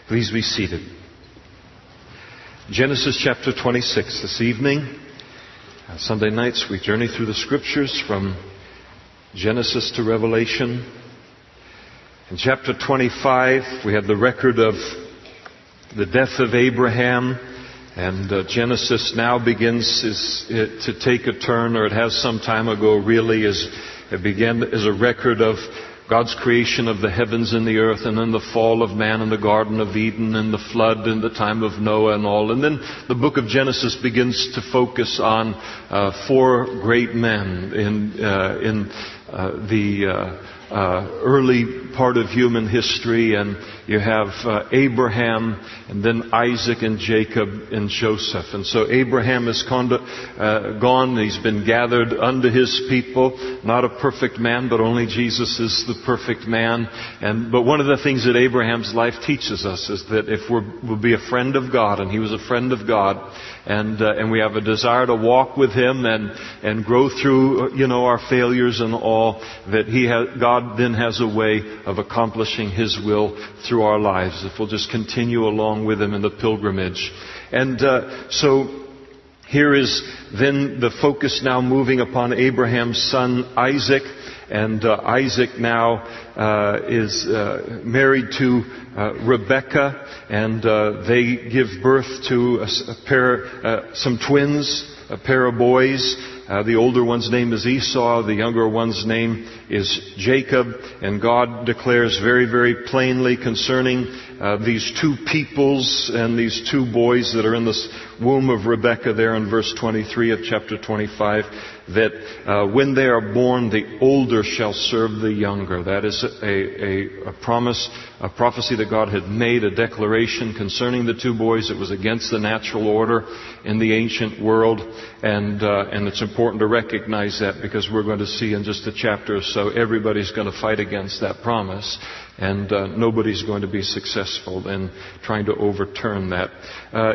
Please be seated. Genesis chapter 26 this evening. Sunday nights we journey through the Scriptures from Genesis to Revelation. In chapter 25 we have the record of the death of Abraham, and Genesis now begins to take a turn, or it has some time ago really, it began as a record of God's creation of the heavens and the earth, and then the fall of man in the Garden of Eden, and the flood and the time of Noah and all. And then the book of Genesis begins to focus on four great men in the early part of human history. And you have Abraham, and then Isaac and Jacob and Joseph. And so Abraham is gone. He's been gathered unto his people. Not a perfect man, but only Jesus is the perfect man. But one of the things that Abraham's life teaches us is that if we'll be a friend of God, and he was a friend of God, and we have a desire to walk with him and grow through our failures and all, that God then has a way of accomplishing his will through our lives if we'll just continue along with him in the pilgrimage. And so here is then the focus now moving upon Abraham's son Isaac. And Isaac now is married to Rebekah, and they give birth to some twins, a pair of boys. The older one's name is Esau. The younger one's name is Jacob. And God declares very, very plainly concerning these two peoples and these two boys that are in the womb of Rebekah there in verse 23 of chapter 25, that when they are born, the older shall serve the younger. That is a promise, a prophecy that God had made, a declaration concerning the two boys. It was against the natural order in the ancient world, and it's important to recognize that, because we're going to see in just a chapter or so, everybody's going to fight against that promise, and nobody's going to be successful in trying to overturn that.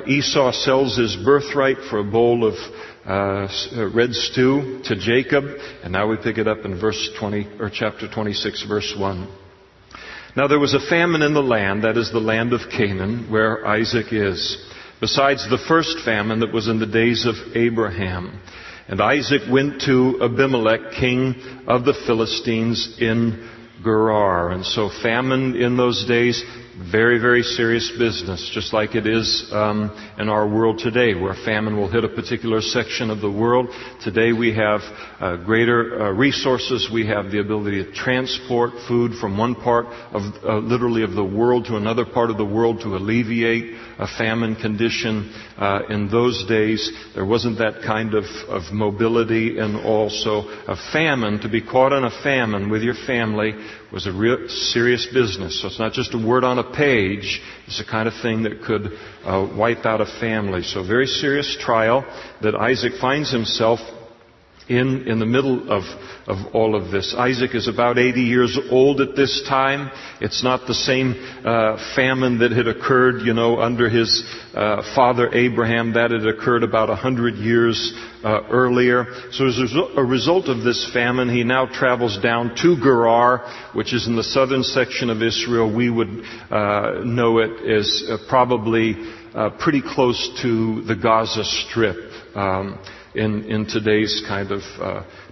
Esau sells his birthright for a bowl of red stew to Jacob, and now we pick it up in chapter 26, verse 1. Now there was a famine in the land, that is the land of Canaan, where Isaac is, besides the first famine that was in the days of Abraham. And Isaac went to Abimelech, king of the Philistines, in Gerar. And so famine in those days, very, very serious business, just like it is in our world today, where famine will hit a particular section of the world. Today we have greater resources. We have the ability to transport food from one part of literally of the world to another part of the world to alleviate a famine condition. In those days, there wasn't that kind of mobility, and also a famine, to be caught in a famine with your family, was a real serious business. So it's not just a word on a page. It's the kind of thing that could wipe out a family. So a very serious trial that Isaac finds himself in the middle of all of this. Isaac is about 80 years old at this time. It's not the same famine that had occurred, under his father Abraham. That had occurred about 100 years earlier. So as a result of this famine, he now travels down to Gerar, which is in the southern section of Israel. We would know it as probably pretty close to the Gaza Strip. In today's kind of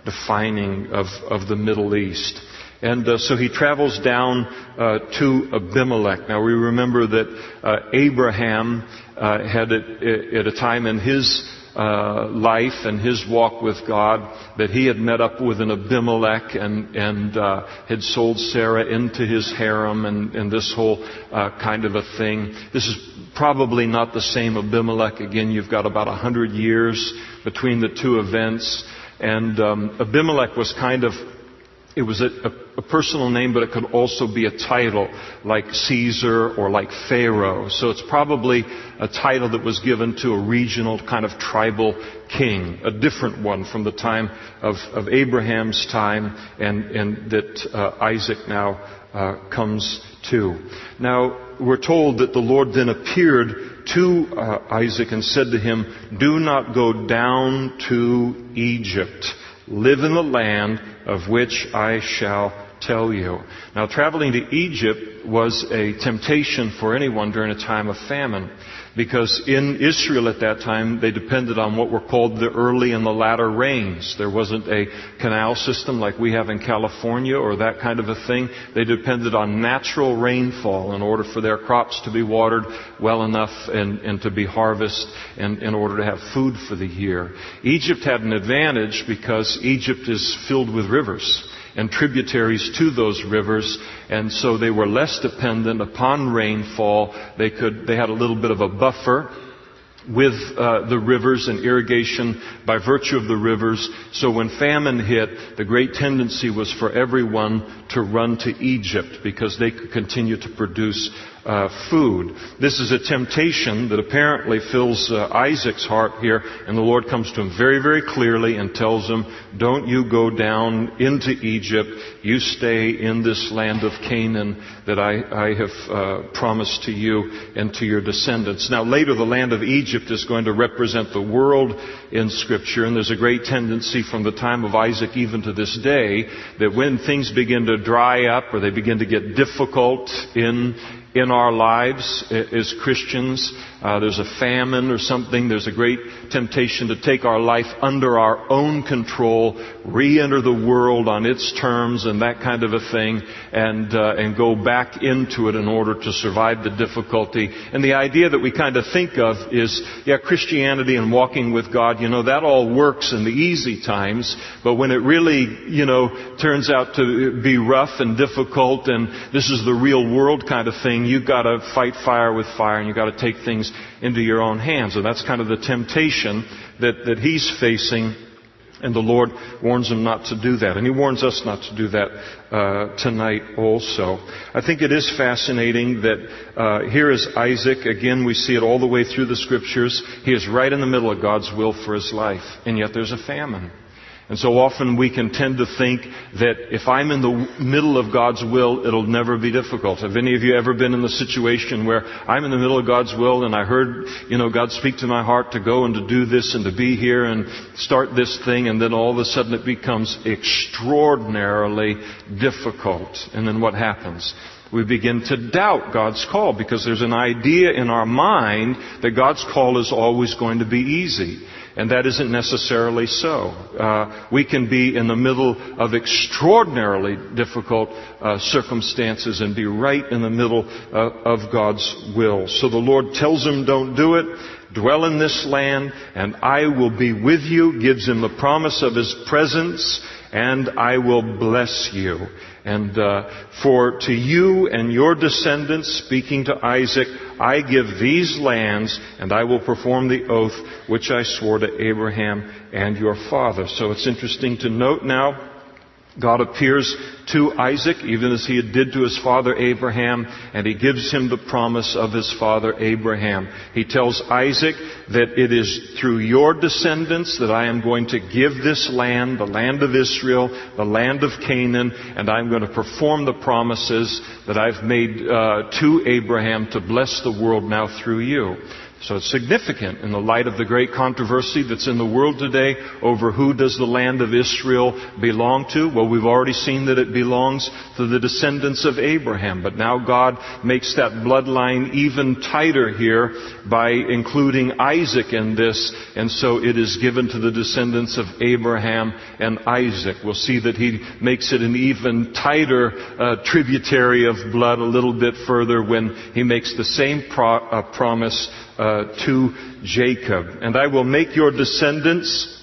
defining of the Middle East. And so he travels down to Abimelech. Now we remember that Abraham had at a time in his life and his walk with God that he had met up with an Abimelech and had sold Sarah into his harem and this whole kind of a thing. This is probably not the same Abimelech. Again, you've got about 100 years between the two events. And Abimelech was it was a personal name, but it could also be a title, like Caesar or like Pharaoh. So it's probably a title that was given to a regional kind of tribal king, a different one from the time of Abraham's time, and that Isaac now comes to. Now, we're told that the Lord then appeared to Isaac and said to him, "Do not go down to Egypt. Live in the land of which I shall tell you. Now, traveling to Egypt was a temptation for anyone during a time of famine, because in Israel at that time, they depended on what were called the early and the latter rains. There wasn't a canal system like we have in California or that kind of a thing. They depended on natural rainfall in order for their crops to be watered well enough and to be harvested and in order to have food for the year. Egypt had an advantage because Egypt is filled with rivers and tributaries to those rivers, and so they were less dependent upon rainfall. They had a little bit of a buffer with the rivers and irrigation by virtue of the rivers. So when famine hit, the great tendency was for everyone to run to Egypt because they could continue to produce food. This is a temptation that apparently fills Isaac's heart here, and the Lord comes to him very, very clearly and tells him, don't you go down into Egypt. You stay in this land of Canaan that I have promised to you and to your descendants. Now later, the land of Egypt is going to represent the world in Scripture, and there's a great tendency from the time of Isaac even to this day that when things begin to dry up or they begin to get difficult in our lives as Christians, there's a famine or something, there's a great temptation to take our life under our own control, re-enter the world on its terms and that kind of a thing, and go back into it in order to survive the difficulty. And the idea that we kind of think of is, Christianity and walking with God, that all works in the easy times, but when it really, turns out to be rough and difficult and this is the real world kind of thing, you've got to fight fire with fire and you've got to take things into your own hands. And that's kind of the temptation that he's facing. And the Lord warns him not to do that. And He warns us not to do that tonight also. I think it is fascinating that here is Isaac. Again, we see it all the way through the Scriptures. He is right in the middle of God's will for his life. And yet there's a famine. And so often we can tend to think that if I'm in the middle of God's will, it'll never be difficult. Have any of you ever been in the situation where I'm in the middle of God's will and I heard, God speak to my heart to go and to do this and to be here and start this thing, and then all of a sudden it becomes extraordinarily difficult. And then what happens? We begin to doubt God's call because there's an idea in our mind that God's call is always going to be easy. And that isn't necessarily so. We can be in the middle of extraordinarily difficult circumstances and be right in the middle of God's will. So the Lord tells him, don't do it. Dwell in this land, and I will be with you. Gives him the promise of His presence, and I will bless you. And for to you and your descendants, speaking to Isaac, I give these lands, and I will perform the oath which I swore to Abraham and your father. So it's interesting to note now, God appears to Isaac, even as He did to his father Abraham, and He gives him the promise of his father Abraham. He tells Isaac that it is through your descendants that I am going to give this land, the land of Israel, the land of Canaan, and I'm going to perform the promises that I've made to Abraham to bless the world now through you. So it's significant in the light of the great controversy that's in the world today over who does the land of Israel belong to. Well, we've already seen that it belongs to the descendants of Abraham. But now God makes that bloodline even tighter here by including Isaac in this. And so it is given to the descendants of Abraham and Isaac. We'll see that He makes it an even tighter tributary of blood a little bit further when He makes the same promise to Jacob. And I will make your descendants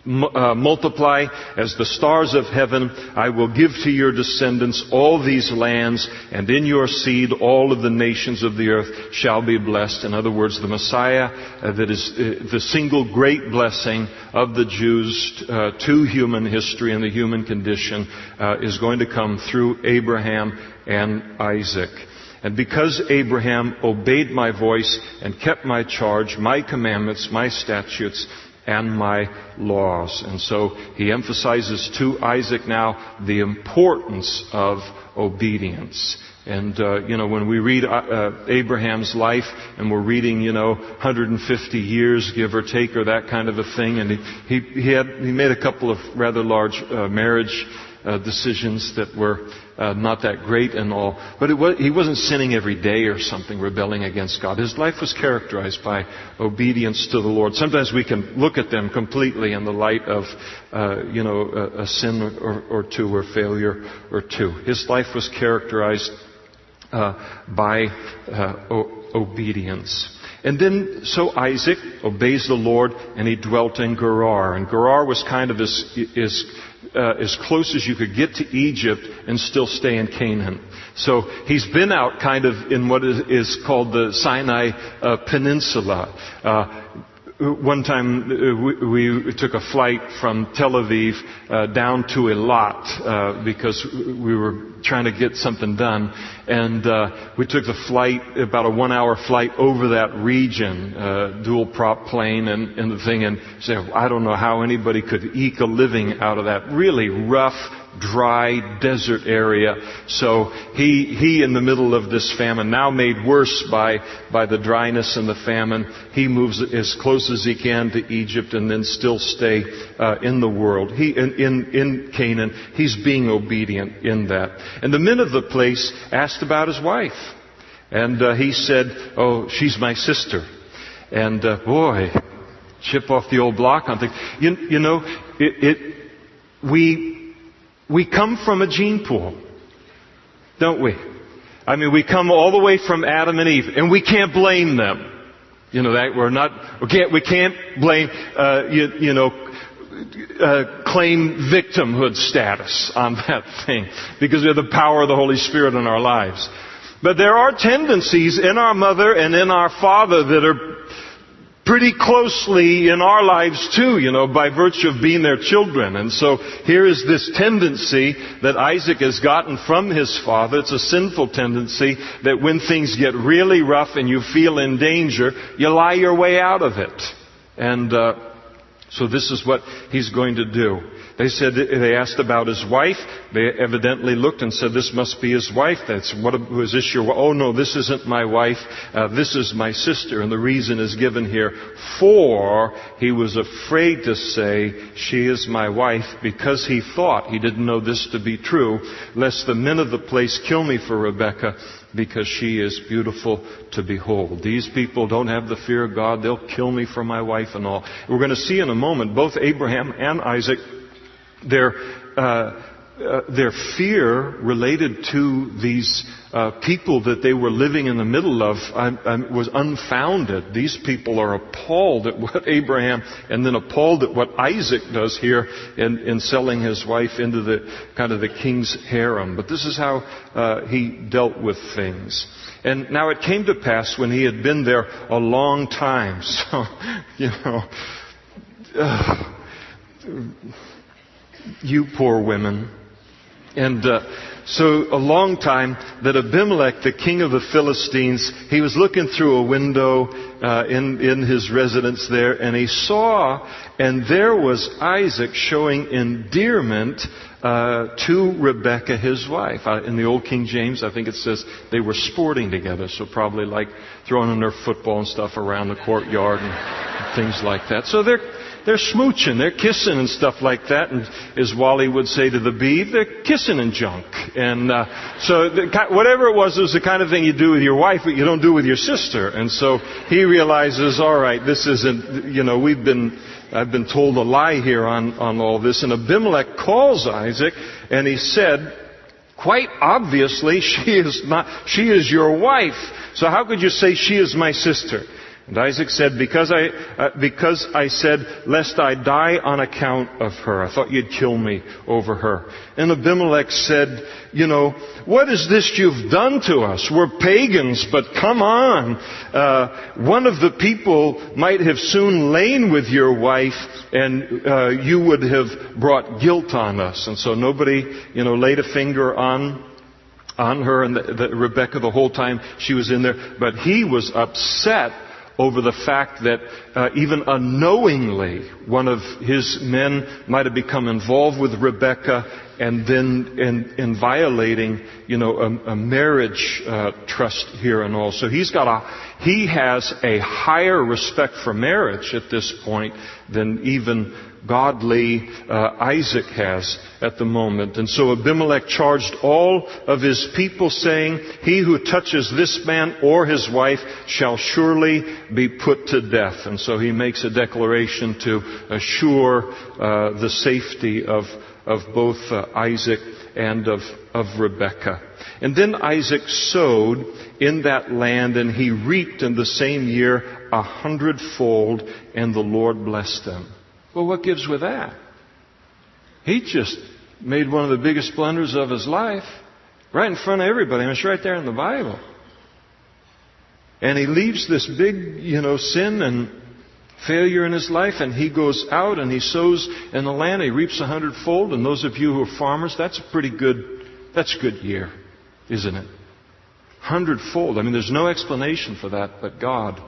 multiply as the stars of heaven. I will give to your descendants all these lands, and in your seed all of the nations of the earth shall be blessed. In other words, the Messiah that is the single great blessing of the Jews to human history and the human condition is going to come through Abraham and Isaac. And because Abraham obeyed my voice and kept my charge, my commandments, my statutes, and my laws. And so he emphasizes to Isaac now the importance of obedience. And, when we read Abraham's life and we're reading, 150 years, give or take, or that kind of a thing, and he made a couple of rather large marriage decisions that were not that great and all. But he wasn't sinning every day or something, rebelling against God. His life was characterized by obedience to the Lord. Sometimes we can look at them completely in the light of, a sin or two or failure or two. His life was characterized by obedience. And then, so Isaac obeys the Lord, and he dwelt in Gerar. And Gerar was kind of as close as you could get to Egypt and still stay in Canaan. So he's been out kind of in what is called the Sinai Peninsula. One time we took a flight from Tel Aviv down to Eilat because we were trying to get something done, and we took the flight, about a 1-hour flight over that region, dual prop plane and the thing, and say, I don't know how anybody could eke a living out of that really rough, dry desert area. So he in the middle of this famine, now made worse by the dryness and the famine, he moves as close as he can to Egypt and then still stay in the world. In Canaan, he's being obedient in that. And the men of the place asked about his wife. And he said, oh, she's my sister. And boy, chip off the old block on things. We come from a gene pool, don't we? I mean, we come all the way from Adam and Eve, and we can't blame them. We can't blame, claim victimhood status on that thing, because we have the power of the Holy Spirit in our lives. But there are tendencies in our mother and in our father that are pretty closely in our lives too, by virtue of being their children. And so here is this tendency that Isaac has gotten from his father. It's a sinful tendency that when things get really rough and you feel in danger, you lie your way out of it. And so this is what he's going to do. They asked about his wife. They evidently looked and said, this must be his wife. Was this your wife? Oh no, this isn't my wife. This is my sister. And the reason is given here. For he was afraid to say, she is my wife, because he thought, he didn't know this to be true, lest the men of the place kill me for Rebekah, because she is beautiful to behold. These people don't have the fear of God. They'll kill me for my wife and all. We're going to see in a moment, both Abraham and Isaac, their fear related to these people that they were living in the middle of was unfounded. These people are appalled at what Abraham, and then appalled at what Isaac does here in selling his wife into the kind of the king's harem. But this is how he dealt with things. And now it came to pass when he had been there a long time. So, you poor women. And so a long time that Abimelech, the king of the Philistines, he was looking through a window in his residence there, and he saw, and there was Isaac showing endearment to Rebekah, his wife. In the old King James, I think it says they were sporting together, so probably like throwing in their football and stuff around the courtyard and things like that. So they're smooching, they're kissing and stuff like that. And as Wally would say to the beeve, they're kissing and junk. And so whatever it was the kind of thing you do with your wife, but you don't do with your sister. And so he realizes, all right, this isn't, I've been told a lie here on all this. And Abimelech calls Isaac, and he said, quite obviously, she is your wife. So how could you say she is my sister? And Isaac said, because I said, lest I die on account of her. I thought you'd kill me over her. And Abimelech said, what is this you've done to us? We're pagans, but come on. One of the people might have soon lain with your wife, and you would have brought guilt on us. And so nobody, laid a finger on her, and Rebekah the whole time she was in there. But he was upset over the fact that even unknowingly one of his men might have become involved with Rebekah, and then in violating, a marriage trust here and all. So he has a higher respect for marriage at this point than even godly Isaac has at the moment. And so Abimelech charged all of his people, saying, "He who touches this man or his wife shall surely be put to death." And so he makes a declaration to assure the safety of both Isaac and of Rebekah. And then Isaac sowed in that land, and he reaped in the same year 100-fold, and the Lord blessed him. Well, what gives with that? He just made one of the biggest blunders of his life right in front of everybody. I mean, it's right there in the Bible. And he leaves this big, sin and failure in his life, and he goes out and he sows in the land. He reaps 100-fold. And those of you who are farmers, that's a good year, isn't it? 100-fold. I mean, there's no explanation for that but God.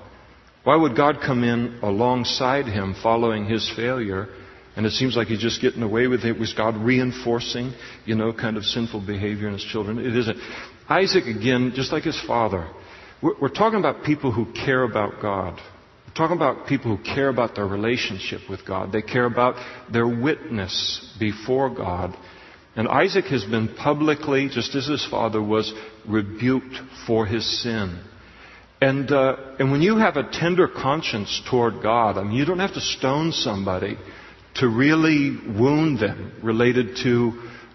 Why would God come in alongside him following his failure? And it seems like he's just getting away with it. Was God reinforcing, kind of sinful behavior in his children? It isn't. Isaac, again, just like his father, we're talking about people who care about God. We're talking about people who care about their relationship with God. They care about their witness before God. And Isaac has been publicly, just as his father was, rebuked for his sin. And when you have a tender conscience toward God, I mean, you don't have to stone somebody to really wound them related to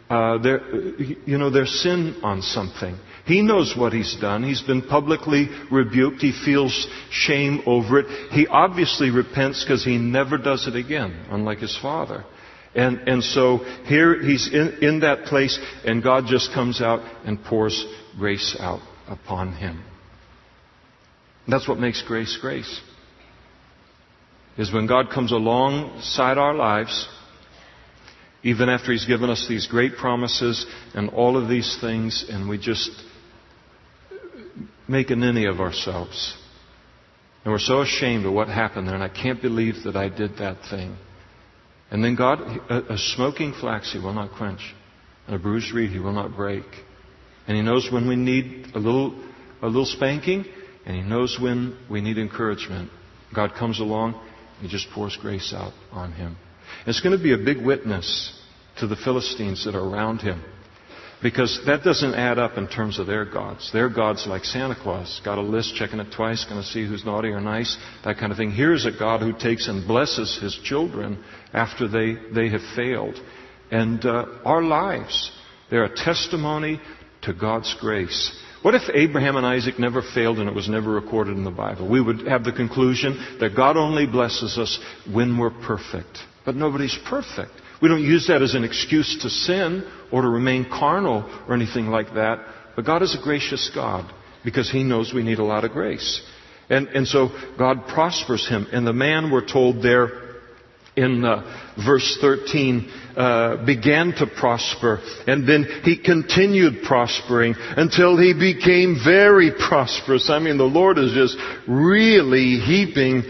their sin on something. He knows what he's done. He's been publicly rebuked. He feels shame over it. He obviously repents because he never does it again, unlike his father. And so here he's in that place, and God just comes out and pours grace out upon him. That's what makes grace grace. Is when God comes alongside our lives, even after he's given us these great promises and all of these things, and we just make a ninny of ourselves. And we're so ashamed of what happened there, and I can't believe that I did that thing. And then God, a smoking flax he will not quench, and a bruised reed he will not break. And he knows when we need a little spanking, and he knows when we need encouragement. God comes along, and he just pours grace out on him. And it's going to be a big witness to the Philistines that are around him. Because that doesn't add up in terms of their gods. Their gods like Santa Claus. Got a list, checking it twice, going to see who's naughty or nice, that kind of thing. Here's a God who takes and blesses his children after they have failed. And our lives, they're a testimony to God's grace. What if Abraham and Isaac never failed and it was never recorded in the Bible? We would have the conclusion that God only blesses us when we're perfect. But nobody's perfect. We don't use that as an excuse to sin or to remain carnal or anything like that. But God is a gracious God because he knows we need a lot of grace. And so God prospers him. And the man, we're told there in verse 13, began to prosper. And then he continued prospering until he became very prosperous. I mean, the Lord is just really heaping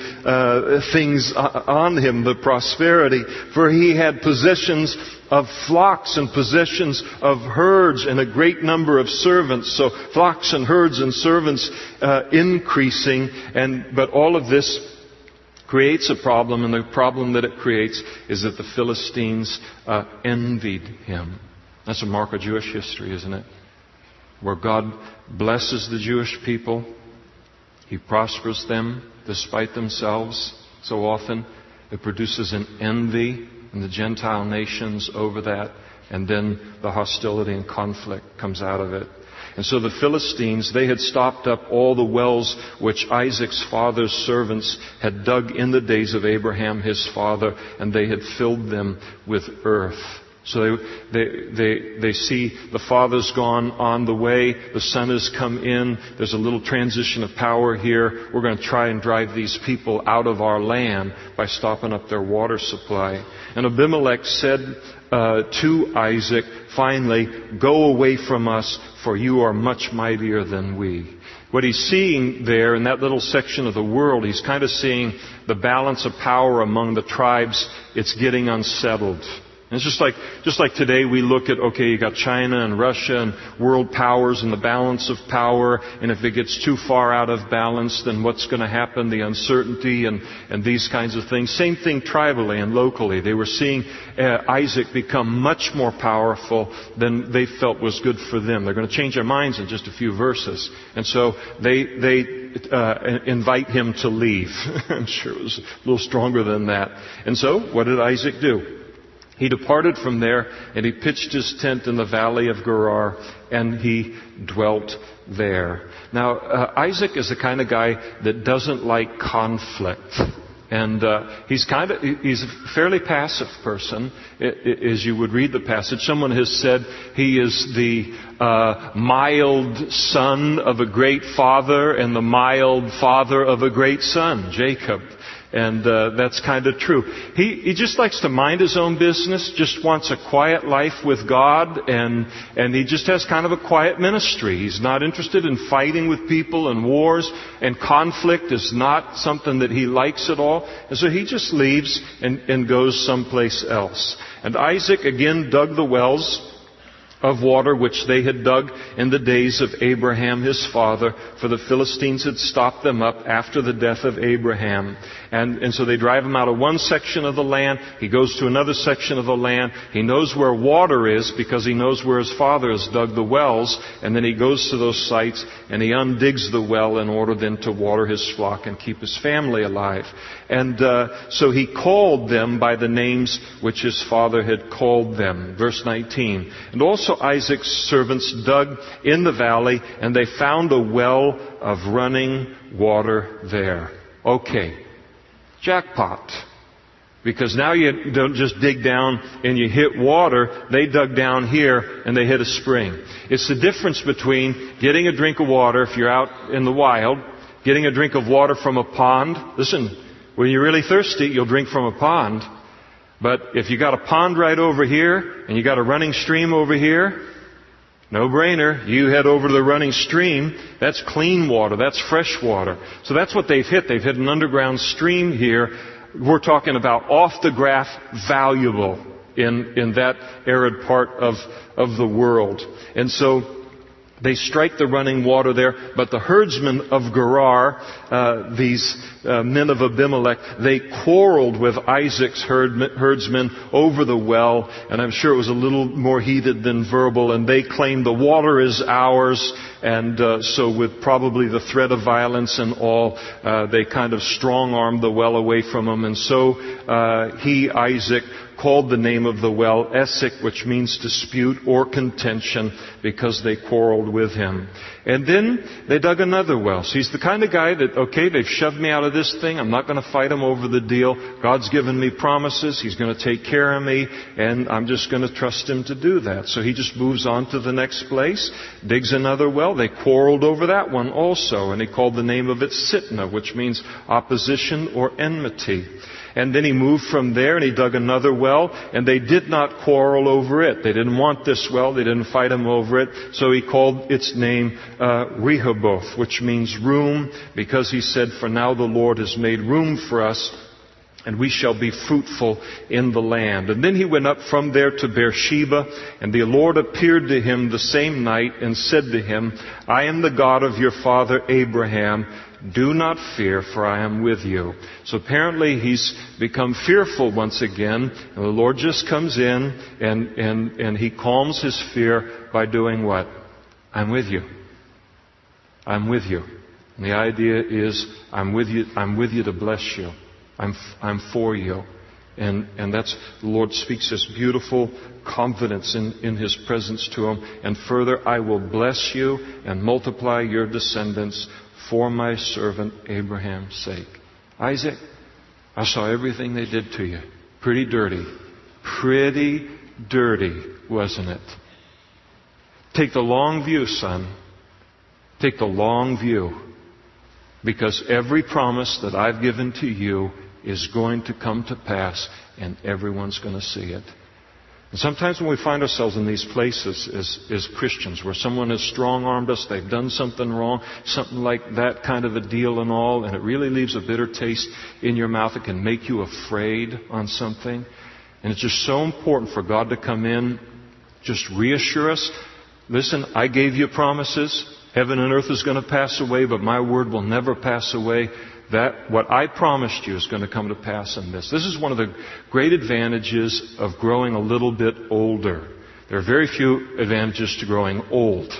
things on him, the prosperity. For he had possessions of flocks and possessions of herds and a great number of servants. So flocks and herds and servants increasing. But all of this creates a problem, and the problem that it creates is that the Philistines envied him. That's a mark of Jewish history, isn't it? Where God blesses the Jewish people, he prospers them despite themselves. So often it produces an envy in the Gentile nations over that, and then the hostility and conflict comes out of it. And so the Philistines, they had stopped up all the wells which Isaac's father's servants had dug in the days of Abraham, his father, and they had filled them with earth. So they see the father's gone on the way, the son has come in, there's a little transition of power here. We're going to try and drive these people out of our land by stopping up their water supply. And Abimelech said to Isaac, finally, go away from us, for you are much mightier than we. What he's seeing there in that little section of the world, he's kind of seeing the balance of power among the tribes. It's getting unsettled. And it's just like today we look at, okay, you got China and Russia and world powers and the balance of power, and if it gets too far out of balance, then what's going to happen, the uncertainty and these kinds of things. Same thing tribally and locally. They were seeing Isaac become much more powerful than they felt was good for them. They're going to change their minds in just a few verses. And so they invite him to leave. I'm sure it was a little stronger than that. And so, what did Isaac do? He departed from there, and he pitched his tent in the valley of Gerar, and he dwelt there. Now, Isaac is the kind of guy that doesn't like conflict. And he's a fairly passive person, as you would read the passage. Someone has said he is the mild son of a great father and the mild father of a great son, Jacob. And that's kind of true. He just likes to mind his own business, just wants a quiet life with God, and he just has kind of a quiet ministry. He's not interested in fighting with people and wars, and conflict is not something that he likes at all. And so he just leaves and goes someplace else. And Isaac again dug the wells of water which they had dug in the days of Abraham his father, for the Philistines had stopped them up after the death of Abraham. And so they drive him out of one section of the land. He goes to another section of the land. He knows where water is because he knows where his father has dug the wells. And then he goes to those sites and he undigs the well in order then to water his flock and keep his family alive. And so he called them by the names which his father had called them. Verse 19. And also Isaac's servants dug in the valley, and they found a well of running water there. Okay. Jackpot. Because now you don't just dig down and you hit water. They dug down here and they hit a spring. It's the difference between getting a drink of water if you're out in the wild, getting a drink of water from a pond. Listen, when you're really thirsty, you'll drink from a pond. But if you got a pond right over here and you got a running stream over here, no brainer. You head over to the running stream. That's clean water. That's fresh water. So that's what they've hit. They've hit an underground stream here. We're talking about off the graph valuable in that arid part of the world. And so they strike the running water there, but the herdsmen of Gerar, these men of Abimelech, they quarreled with Isaac's herdsmen over the well, and I'm sure it was a little more heated than verbal, and they claimed the water is ours, and so with probably the threat of violence and all, they kind of strong-armed the well away from him, and so Isaac, called the name of the well Esek, which means dispute or contention, because they quarreled with him. And then they dug another well. So he's the kind of guy that, okay, they've shoved me out of this thing. I'm not going to fight him over the deal. God's given me promises. He's going to take care of me, and I'm just going to trust him to do that. So he just moves on to the next place, digs another well. They quarreled over that one also, and he called the name of it Sitnah, which means opposition or enmity. And then he moved from there and he dug another well, and they did not quarrel over it. They didn't want this well. They didn't fight him over it. So he called its name Rehoboth, which means room, because he said, for now the Lord has made room for us, and we shall be fruitful in the land. And then he went up from there to Beersheba, and the Lord appeared to him the same night and said to him, I am the God of your father Abraham. Do not fear, for I am with you. So apparently he's become fearful once again, and the Lord just comes in and he calms his fear by doing what? I'm with you. I'm with you. And the idea is, I'm with you to bless you. I'm for you. And that's, the Lord speaks this beautiful confidence in His presence to him. And further, I will bless you and multiply your descendants for my servant Abraham's sake. Isaac, I saw everything they did to you. Pretty dirty. Pretty dirty, wasn't it? Take the long view, son. Take the long view. Because every promise that I've given to you is going to come to pass, and everyone's going to see it. And sometimes when we find ourselves in these places as Christians, where someone has strong-armed us, they've done something wrong, something like that kind of a deal and all, and it really leaves a bitter taste in your mouth, it can make you afraid on something. And it's just so important for God to come in, just reassure us. Listen, I gave you promises. Heaven and earth is going to pass away, but my word will never pass away. That what I promised you is going to come to pass in this. This is one of the great advantages of growing a little bit older. There are very few advantages to growing old.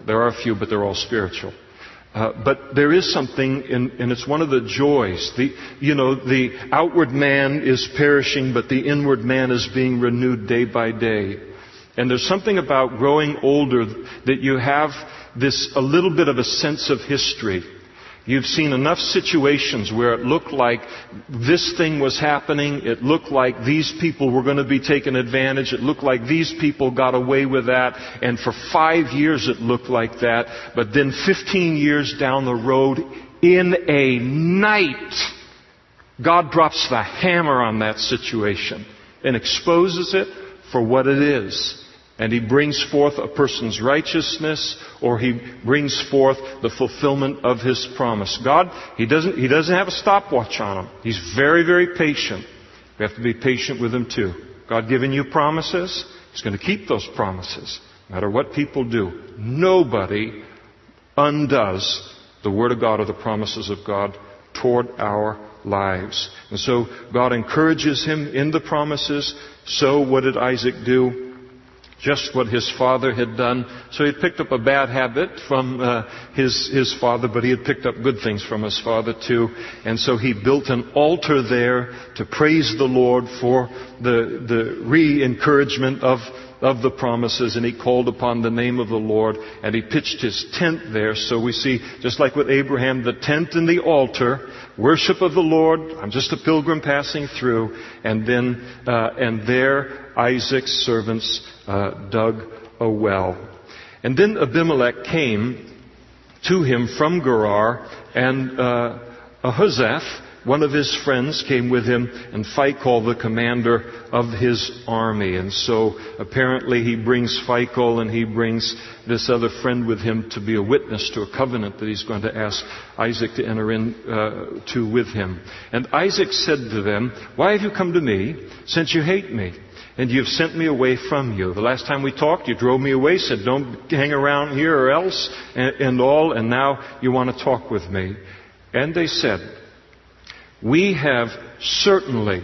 There are a few, but they're all spiritual. But there is something, and it's one of the joys. The outward man is perishing, but the inward man is being renewed day by day. And there's something about growing older that you have a little bit of a sense of history. You've seen enough situations where it looked like this thing was happening. It looked like these people were going to be taken advantage. It looked like these people got away with that. And for 5 years it looked like that. But then 15 years down the road, in a night, God drops the hammer on that situation and exposes it for what it is. And He brings forth a person's righteousness, or He brings forth the fulfillment of His promise. God, He doesn't have a stopwatch on Him. He's very, very patient. We have to be patient with Him too. God given you promises, He's going to keep those promises, no matter what people do. Nobody undoes the Word of God or the promises of God toward our lives. And so God encourages him in the promises. So what did Isaac do? Just what his father had done. So he had picked up a bad habit from his father, but he had picked up good things from his father too. And so he built an altar there to praise the Lord for the re-encouragement of the promises, and he called upon the name of the Lord, and he pitched his tent there. So we see, just like with Abraham, the tent and the altar, worship of the Lord. I'm just a pilgrim passing through. And then, and there Isaac's servants dug a well. And then Abimelech came to him from Gerar, and Ahuzzath, one of his friends, came with him, and Phicol, the commander of his army. And so apparently he brings Phicol, and he brings this other friend with him to be a witness to a covenant that he's going to ask Isaac to enter into with him. And Isaac said to them, "Why have you come to me, since you hate me? And you've sent me away from you. The last time we talked, you drove me away, said, don't hang around here or else, and all, and now you want to talk with me." And they said, "We have certainly,"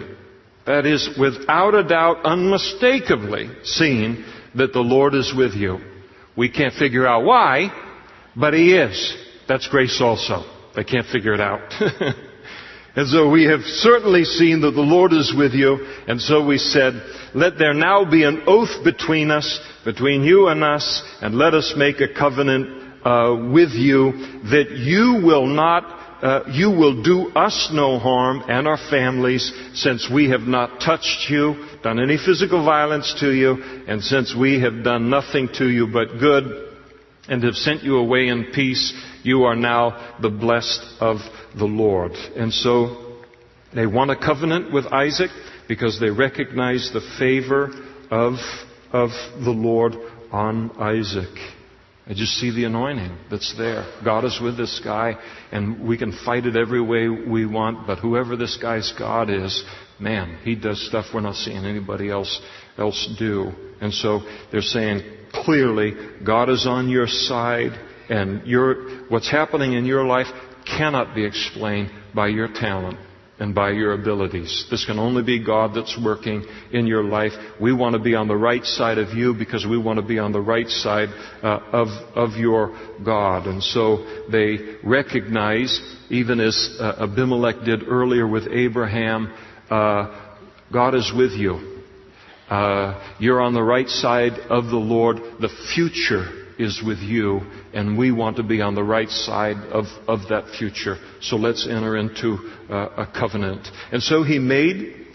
that is, without a doubt, unmistakably, seen that the Lord is with you. We can't figure out why, but He is. That's grace also. They can't figure it out. And so we have certainly seen that the Lord is with you. And so we said, "Let there now be an oath between us, between you and us, and let us make a covenant with you that you will do us no harm and our families, since we have not touched you, done any physical violence to you, and since we have done nothing to you but good, and have sent you away in peace. You are now the blessed of the Lord." And so they want a covenant with Isaac because they recognize the favor of the Lord on Isaac. I just see the anointing that's there. God is with this guy, and we can fight it every way we want, but whoever this guy's God is, man, he does stuff we're not seeing anybody else do. And so they're saying, clearly, God is on your side, and what's happening in your life cannot be explained by your talent and by your abilities. This can only be God that's working in your life. We want to be on the right side of you because we want to be on the right side of your God. And so they recognize, even as Abimelech did earlier with Abraham, God is with you. You're on the right side of the Lord. The future is with you, and we want to be on the right side of that future. So let's enter into a covenant. And so he made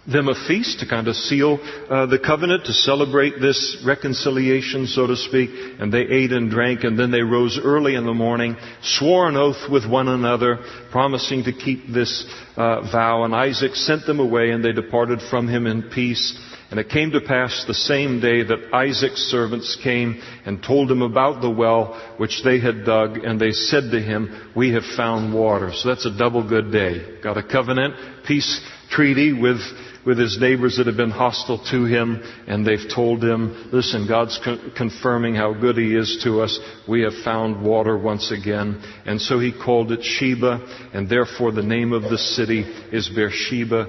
them a feast to kind of seal the covenant, to celebrate this reconciliation, so to speak. And they ate and drank, and then they rose early in the morning, swore an oath with one another, promising to keep this vow. And Isaac sent them away, and they departed from him in peace. And it came to pass the same day that Isaac's servants came and told him about the well which they had dug, and they said to him, "We have found water." So that's a double good day. Got a covenant, peace treaty with with his neighbors that have been hostile to him, and they've told him, listen, God's confirming how good he is to us. We have found water once again. And so he called it Sheba, and therefore the name of the city is Beersheba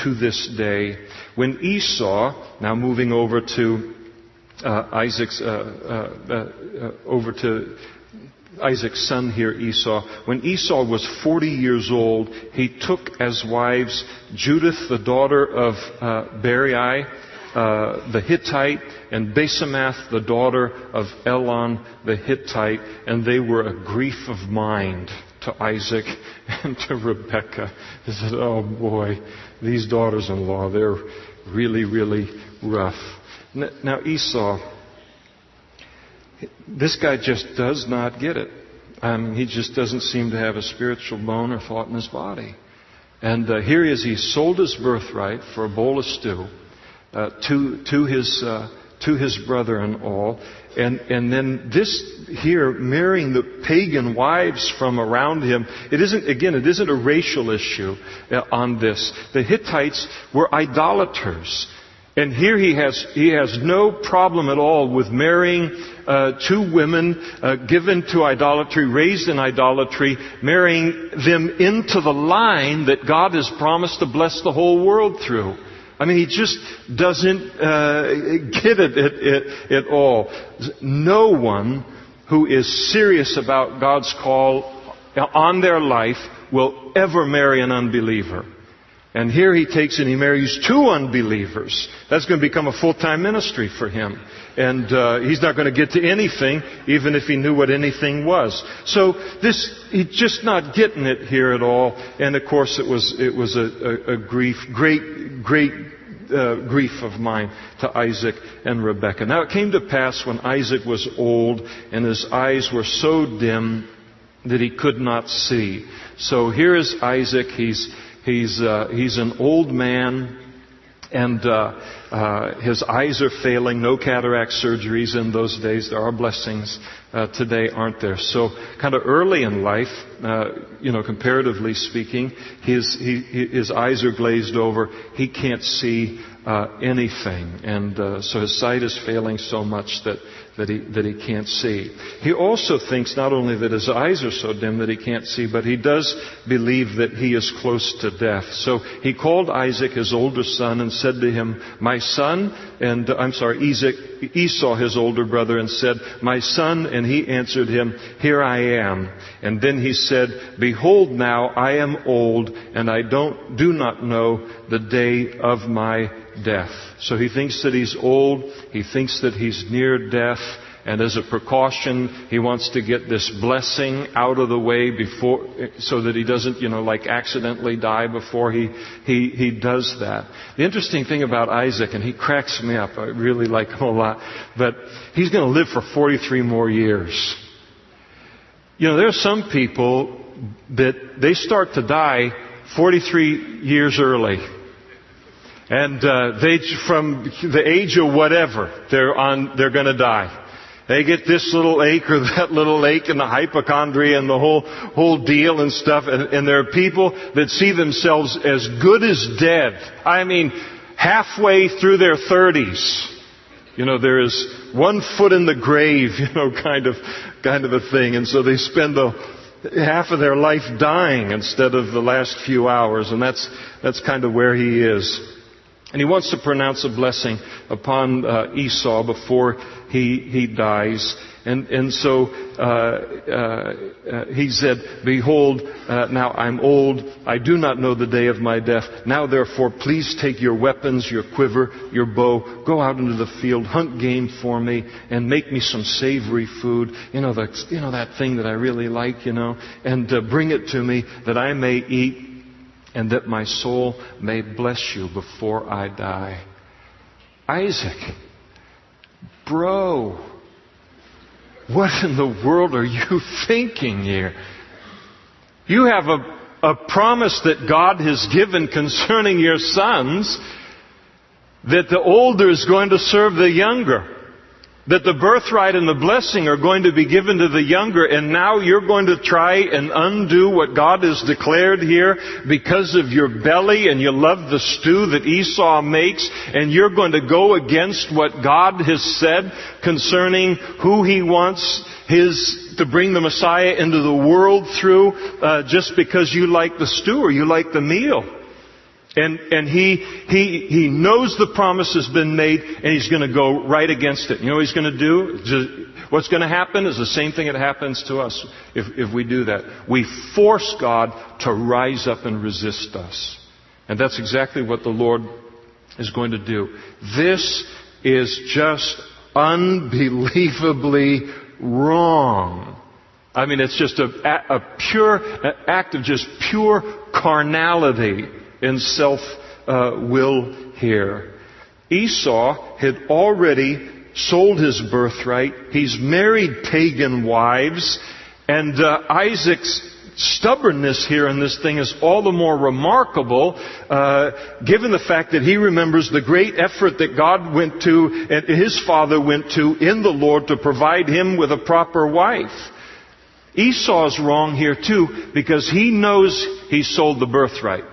to this day. When Esau, now moving over to Isaac's son here, Esau. When Esau was 40 years old, he took as wives Judith, the daughter of Berai, the Hittite, and Basemath, the daughter of Elon, the Hittite, and they were a grief of mind to Isaac and to Rebekah. He said, oh boy, these daughters-in-law, they're really, really rough. Now Esau, this guy just does not get it. He just doesn't seem to have a spiritual bone or thought in his body. And here he is. He sold his birthright for a bowl of stew to his brother-in-law. And then this here, marrying the pagan wives from around him, it isn't a racial issue on this. The Hittites were idolaters. And here he has no problem at all with marrying two women given to idolatry, raised in idolatry, marrying them into the line that God has promised to bless the whole world through. I mean, he just doesn't get it at all. No one who is serious about God's call on their life will ever marry an unbeliever. And here he takes and he marries two unbelievers. That's going to become a full-time ministry for him. And he's not going to get to anything, even if he knew what anything was. So he's just not getting it here at all. And of course, it was a great grief of mine to Isaac and Rebekah. Now it came to pass when Isaac was old and his eyes were so dim that he could not see. So here is Isaac. He's an old man, and his eyes are failing. No cataract surgeries in those days. There are blessings today, aren't there? So, kind of early in life, comparatively speaking, his eyes are glazed over. He can't see anything, and so his sight is failing so much that he can't see. He also thinks not only that his eyes are so dim that he can't see, but he does believe that he is close to death. So he called Isaac, his older son, and said to him, "My son," and Esau, his older brother, and said, "My son," and he answered him, "Here I am." And then he said, "Behold, now I am old, and I do not know the day of my death." So he thinks that he's old. He thinks that he's near death. And as a precaution, he wants to get this blessing out of the way before, so that he doesn't, accidentally die before he does that. The interesting thing about Isaac, and he cracks me up, I really like him a lot, but he's going to live for 43 more years. There are some people that they start to die 43 years early. And from the age of whatever, they're going to die. They get this little ache or that little ache and the hypochondria and the whole deal and stuff. And there are people that see themselves as good as dead. I mean, halfway through their 30s. There is one foot in the grave, kind of a thing. And so they spend half of their life dying instead of the last few hours. And that's kind of where he is. And he wants to pronounce a blessing upon Esau before he dies. And so he said, "Behold, now I'm old. I do not know the day of my death. Now therefore, please take your weapons, your quiver, your bow. Go out into the field, hunt game for me, and make me some savory food. That thing that I really like, and bring it to me that I may eat, and that my soul may bless you before I die." Isaac, bro, what in the world are you thinking here? You have a promise that God has given concerning your sons, that the older is going to serve the younger. That the birthright and the blessing are going to be given to the younger, and now you're going to try and undo what God has declared here because of your belly, and you love the stew that Esau makes, and you're going to go against what God has said concerning who He wants to bring the Messiah into the world through, just because you like the stew or you like the meal. And he knows the promise has been made, and he's going to go right against it. You know what he's going to do? What's going to happen is the same thing that happens to us if we do that. We force God to rise up and resist us. And that's exactly what the Lord is going to do. This is just unbelievably wrong. I mean, it's just an act of just pure carnality and self-will here. Esau had already sold his birthright. He's married pagan wives. And Isaac's stubbornness here in this thing is all the more remarkable, given the fact that he remembers the great effort that God went to, and his father went to in the Lord to provide him with a proper wife. Esau's wrong here too, because he knows he sold the birthright.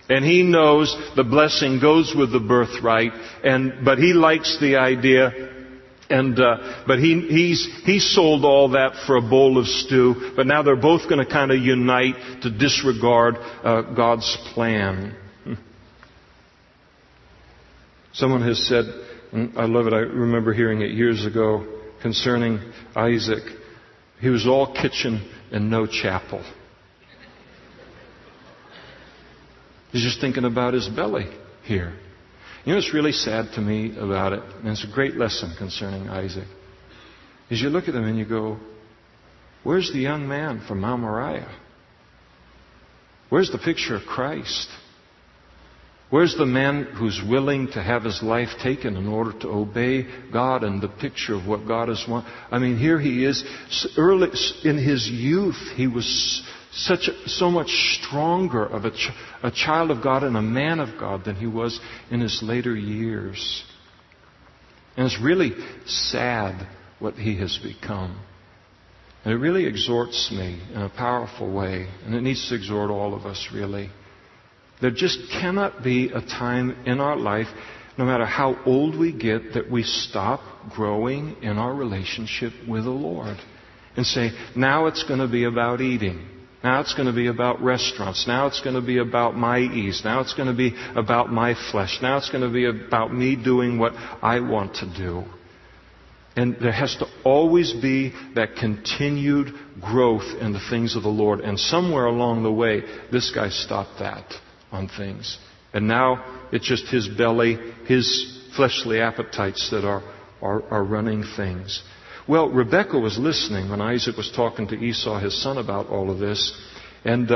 And he knows the blessing goes with the birthright, but he likes the idea, but he sold all that for a bowl of stew. But now they're both going to kind of unite to disregard God's plan. Someone has said, and I love it, I remember hearing it years ago concerning Isaac, he was all kitchen and no chapel. He's just thinking about his belly here. You know what's really sad to me about it, and it's a great lesson concerning Isaac, is you look at him and you go, where's the young man from Mount Moriah? Where's the picture of Christ? Where's the man who's willing to have his life taken in order to obey God and the picture of what God has wanted? I mean, here he is. Early in his youth, he was so much stronger of a child of God and a man of God than he was in his later years. And it's really sad what he has become. And it really exhorts me in a powerful way. And it needs to exhort all of us, really. There just cannot be a time in our life, no matter how old we get, that we stop growing in our relationship with the Lord. And say, now it's going to be about eating. Now it's going to be about restaurants. Now it's going to be about my ease. Now it's going to be about my flesh. Now it's going to be about me doing what I want to do. And there has to always be that continued growth in the things of the Lord. And somewhere along the way, this guy stopped that on things. And now it's just his belly, his fleshly appetites that are running things. Well, Rebekah was listening when Isaac was talking to Esau, his son, about all of this. And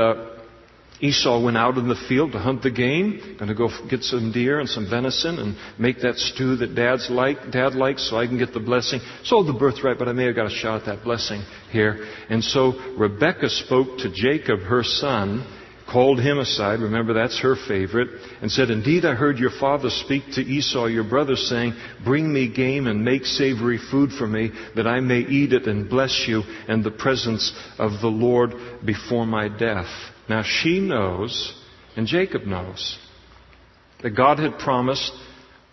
Esau went out in the field to hunt the game, going to go get some deer and some venison and make that stew that Dad likes so I can get the blessing. Sold the birthright, but I may have got a shot at that blessing here. And so Rebekah spoke to Jacob, her son, called him aside, remember that's her favorite, and said, indeed I heard your father speak to Esau your brother, saying, bring me game and make savory food for me, that I may eat it and bless you in the presence of the Lord before my death. Now she knows, and Jacob knows, that God had promised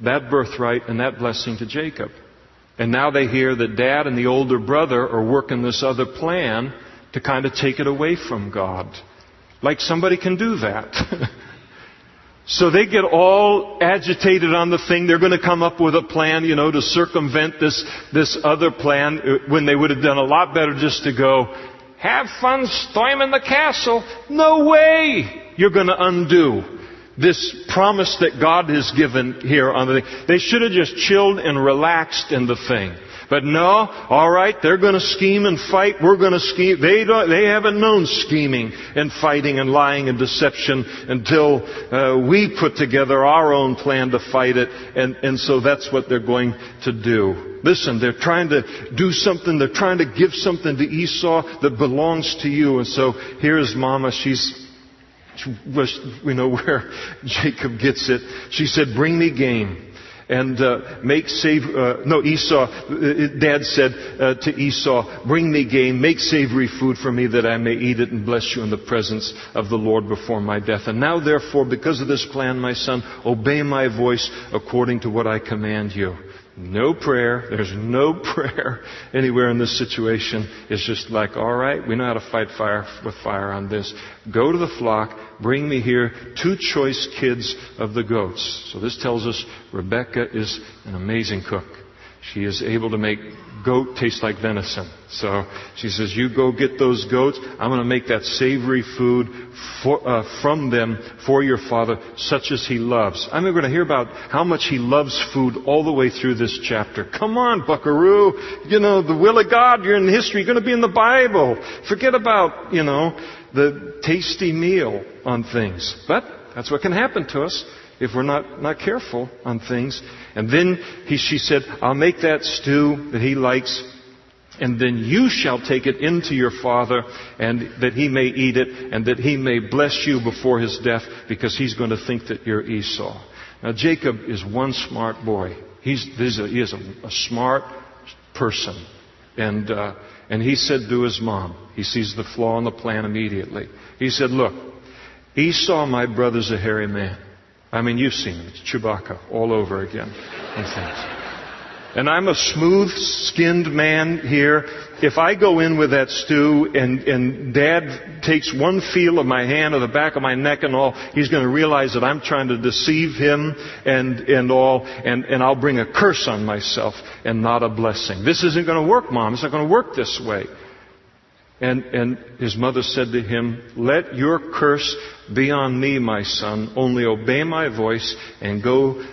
that birthright and that blessing to Jacob. And now they hear that Dad and the older brother are working this other plan to kind of take it away from God. Like somebody can do that. So they get all agitated on the thing. They're going to come up with a plan, to circumvent this other plan, when they would have done a lot better just to go, have fun storming the castle. No way you're going to undo this promise that God has given here on the thing. They should have just chilled and relaxed in the thing. But no, all right, they're going to scheme and fight. We're going to scheme. They haven't known scheming and fighting and lying and deception until we put together our own plan to fight it. And so that's what they're going to do. Listen, they're trying to do something. They're trying to give something to Esau that belongs to you. And so here's Mama. We know where Jacob gets it. She said, bring me game. And Esau, Dad said to Esau, bring me game, make savory food for me that I may eat it and bless you in the presence of the Lord before my death. And now therefore, because of this plan, my son, obey my voice according to what I command you. No prayer. There's no prayer anywhere in this situation. It's just like, all right, we know how to fight fire with fire on this. Go to the flock. Bring me here 2 choice kids of the goats. So this tells us Rebecca is an amazing cook. She is able to make goat taste like venison. So she says, you go get those goats. I'm going to make that savory food from them for your father, such as he loves. I'm going to hear about how much he loves food all the way through this chapter. Come on, buckaroo. The will of God. You're in history. You're going to be in the Bible. Forget about, the tasty meal on things. But that's what can happen to us if we're not careful on things. And then she said, I'll make that stew that he likes, and then you shall take it into your father, and that he may eat it, and that he may bless you before his death, because he's going to think that you're Esau. Now Jacob is one smart boy. He is a smart person. And he said to his mom, he sees the flaw in the plan immediately. He said, look, Esau, my brother's a hairy man. I mean, you've seen him. It's Chewbacca all over again and things. And I'm a smooth-skinned man here. If I go in with that stew and Dad takes one feel of my hand or the back of my neck and all, he's going to realize that I'm trying to deceive him and all, and I'll bring a curse on myself and not a blessing. This isn't going to work, Mom. It's not going to work this way. And his mother said to him, let your curse be on me, my son. Only obey my voice and go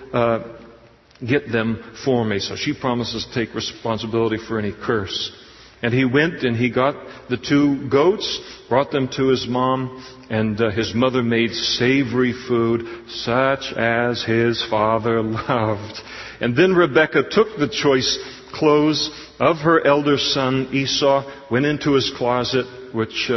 get them for me. So she promises to take responsibility for any curse. And he went and he got the 2 goats, brought them to his mom, and his mother made savory food such as his father loved. And then Rebekah took the choice clothes of her elder son Esau, went into his closet, which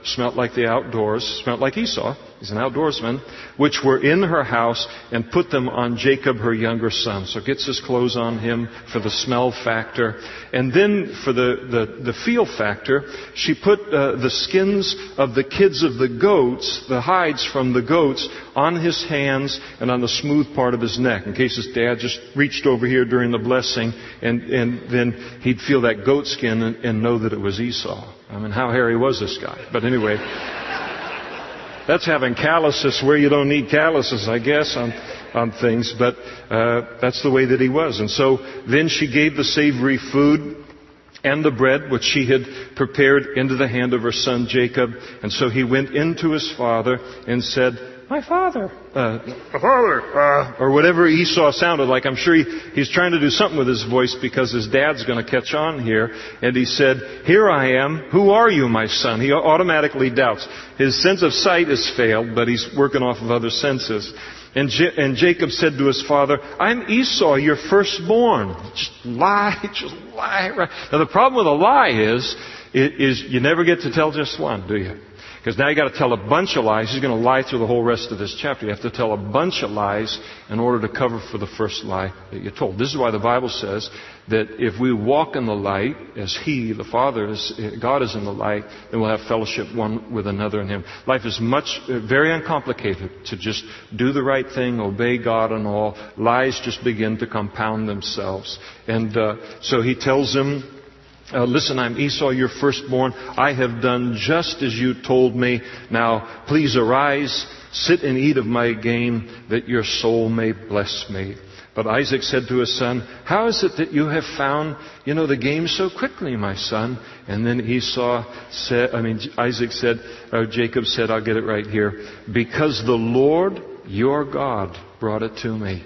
smelt like the outdoors, smelt like Esau, he's an outdoorsman, which were in her house, and put them on Jacob, her younger son. So gets his clothes on him for the smell factor. And then for the feel factor, she put the skins of the kids of the goats, the hides from the goats, on his hands and on the smooth part of his neck, in case his dad just reached over here during the blessing, and then he'd feel that goat skin and know that it was Esau. I mean, how hairy was this guy? But anyway, that's having calluses where you don't need calluses, I guess, on things. But that's the way that he was. And so then she gave the savory food and the bread which she had prepared into the hand of her son Jacob. And so he went into his father and said, my father, or whatever Esau sounded like. I'm sure he's trying to do something with his voice because his dad's going to catch on here. And he said, here I am. Who are you, my son? He automatically doubts. His sense of sight has failed, but he's working off of other senses. And Jacob said to his father, I'm Esau, your firstborn. Just lie. Right. Now the problem with a lie is you never get to tell just one, do you? Because now you got to tell a bunch of lies. He's going to lie through the whole rest of this chapter. You have to tell a bunch of lies in order to cover for the first lie that you told. This is why the Bible says that if we walk in the light, as He, the Father, God is in the light, then we'll have fellowship one with another in Him. Life is very uncomplicated to just do the right thing, obey God and all. Lies just begin to compound themselves. And so he tells him, listen, I'm Esau, your firstborn. I have done just as you told me. Now, please arise, sit and eat of my game, that your soul may bless me. But Isaac said to his son, how is it that you have found, the game so quickly, my son? And then Jacob said, I'll get it right here. Because the Lord, your God, brought it to me.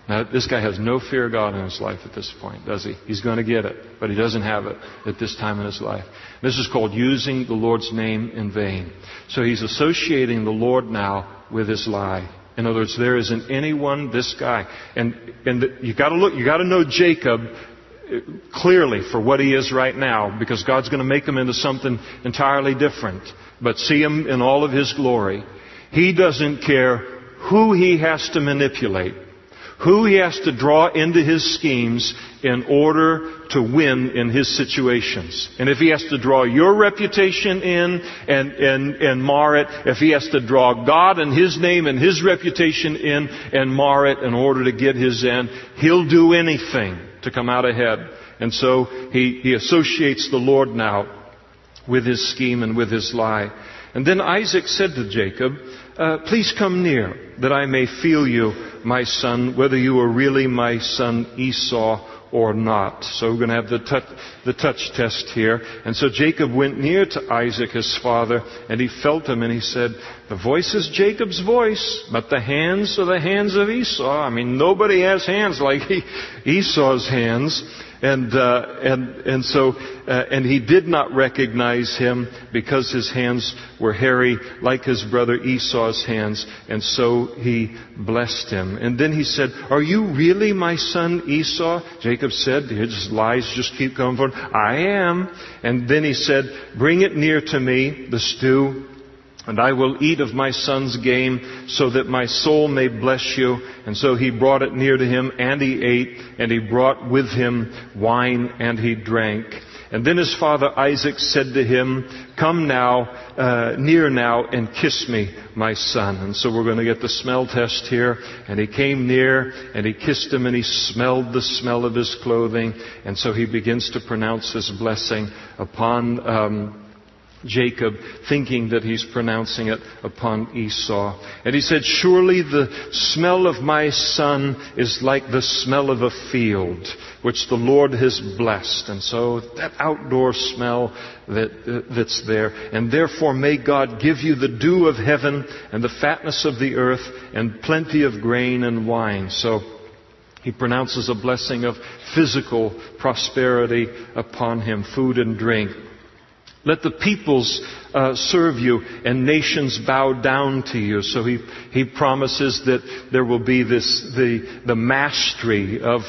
Now, this guy has no fear of God in his life at this point, does he? He's going to get it, but he doesn't have it at this time in his life. This is called using the Lord's name in vain. So he's associating the Lord now with his lie. In other words, there isn't anyone, this guy. And you got to know Jacob clearly for what he is right now, because God's going to make him into something entirely different. But see him in all of his glory. He doesn't care who he has to manipulate, who he has to draw into his schemes in order to win in his situations. And if he has to draw your reputation in and mar it, if he has to draw God and his name and his reputation in and mar it in order to get his end, he'll do anything to come out ahead. And so he associates the Lord now with his scheme and with his lie. And then Isaac said to Jacob, please come near, that I may feel you, my son, whether you are really my son Esau or not. So we're going to have the touch test here. And so Jacob went near to Isaac, his father, and he felt him, and he said, the voice is Jacob's voice, but the hands are the hands of Esau. I mean, nobody has hands like Esau's hands. And he did not recognize him because his hands were hairy like his brother Esau's hands. And so he blessed him. And then he said, are you really my son Esau? Jacob said, his lies just keep coming forward. I am. And then he said, bring it near to me, the stew, and I will eat of my son's game, so that my soul may bless you. And so he brought it near to him, and he ate, and he brought with him wine, and he drank. And then his father Isaac said to him, come now, near now, and kiss me, my son. And so we're going to get the smell test here. And he came near, and he kissed him, and he smelled the smell of his clothing. And so he begins to pronounce his blessing upon Jacob, thinking that he's pronouncing it upon Esau. And he said, surely the smell of my son is like the smell of a field, which the Lord has blessed. And so that outdoor smell that's there. And therefore may God give you the dew of heaven and the fatness of the earth and plenty of grain and wine. So he pronounces a blessing of physical prosperity upon him, food and drink. Let the peoples serve you and nations bow down to you. So he promises that there will be the mastery of